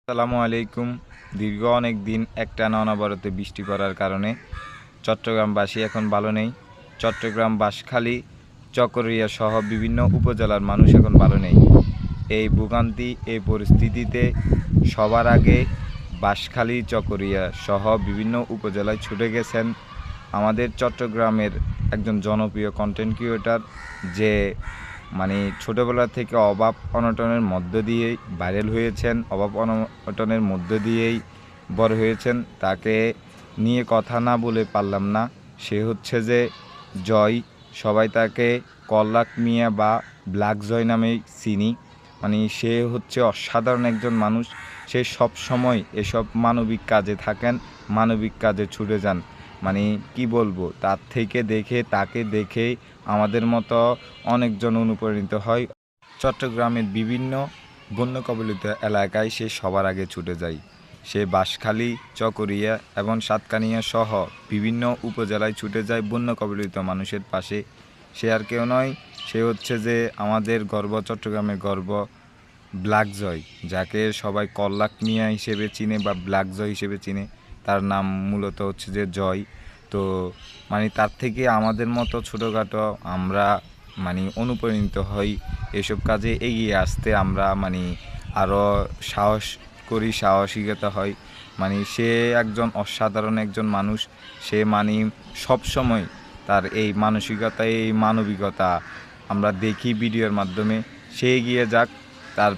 আসসালামু আলাইকুম। দীর্ঘ অনেক দিন একটানা অনবরত বৃষ্টি পড়ার কারণে চট্টগ্রামবাসী এখন ভালো নেই। চট্টগ্রাম, বাঁশখালী, চকরিয়া সহ বিভিন্ন উপজেলার মানুষ এখন ভালো নেই। এই ভোগান্তি, এই পরিস্থিতিতে সবার আগে বাঁশখালী, চকরিয়া সহ বিভিন্ন উপজেলায় ছুটে গেছেন আমাদের চট্টগ্রামের একজন জনপ্রিয় কন্টেন্ট ক্রিয়েটর, যে ছোটোবেলা থেকে অভাব অনটনের মধ্য দিয়েই ভাইরাল হয়েছেন, অভাব অনটনের মধ্য দিয়েই বড় হয়েছেন। তাকে নিয়ে কথা না বলে পারলাম না। সে হচ্ছে যে জয়। সবাই তাকে কল্লাক মিয়া বা ব্ল্যাক জয় নামেই চিনি। সে হচ্ছে অসাধারণ একজন মানুষ। সে সব সময় এসব মানবিক কাজে থাকেন, মানবিক কাজে ছুটে যান। কি বলবো, তাকে দেখেই আমাদের মতো অনেকজন অনুপ্রাণিত হয়। চট্টগ্রামের বিভিন্ন বন্যা কবলিত এলাকায় সে সবার আগে ছুটে যায়। সে বাঁশখালী, চকরিয়া এবং সাতকানিয়া সহ বিভিন্ন উপজেলায় ছুটে যায় বন্যা কবলিত মানুষের পাশে। সে আর কেউ নয়, সে হচ্ছে যে আমাদের গর্ব, চট্টগ্রামের গর্ব, ব্ল্যাক জয়, যাকে সবাই কল্লাক মিয়া হিসেবে চিনে বা ব্ল্যাক জয় হিসেবে চিনে। তার নাম মূলত হচ্ছে যে জয়। তো তার থেকে আমাদের মতো ছোটোখাটো আমরা অনুপ্রাণিত হই এসব কাজে এগিয়ে আসতে। আমরা আরও সাহস করি, সাহসিকতা হয়। সে একজন অসাধারণ একজন মানুষ। সে সবসময় তার এই মানসিকতা, এই মানবিকতা আমরা দেখি ভিডিওর মাধ্যমে। সে এগিয়ে যাক, তার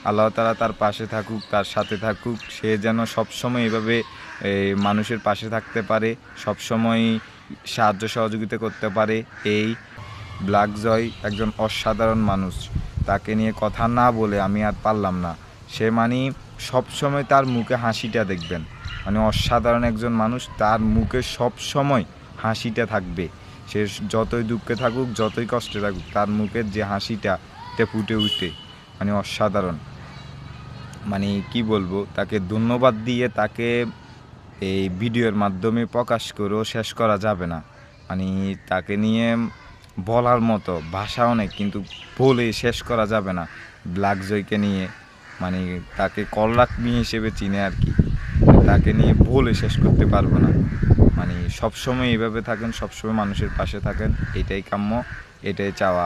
আল্লাহ তাআলা তার পাশে থাকুক, তার সাথে থাকুক। সে যেন সবসময় এভাবে মানুষের পাশে থাকতে পারে, সবসময় সাহায্য সহযোগিতা করতে পারে। এই ব্ল্যাক জয় একজন অসাধারণ মানুষ। তাকে নিয়ে কথা না বলে আমি আর পারলাম না। সে সবসময় তার মুখে হাসিটা দেখবেন। অসাধারণ একজন মানুষ, তার মুখে সবসময় হাসিটা থাকবে। সে যতই দুঃখে থাকুক, যতই কষ্টে থাকুক, তার মুখের যে হাসিটা ফুটে উঠে অসাধারণ। কি বলবো, তাকে ধন্যবাদ দিয়ে তাকে এই ভিডিওর মাধ্যমে প্রকাশ করেও শেষ করা যাবে না। তাকে নিয়ে বলার মতো ভাষা অনেক, কিন্তু বলে শেষ করা যাবে না। ব্ল্যাক জয়কে নিয়ে তাকে কল্লাক মিয়া হিসেবে চিনে আর কি। তাকে নিয়ে বলে শেষ করতে পারবো না। সবসময় এইভাবে থাকেন, সবসময় মানুষের পাশে থাকেন, এটাই কাম্য, এটাই চাওয়া।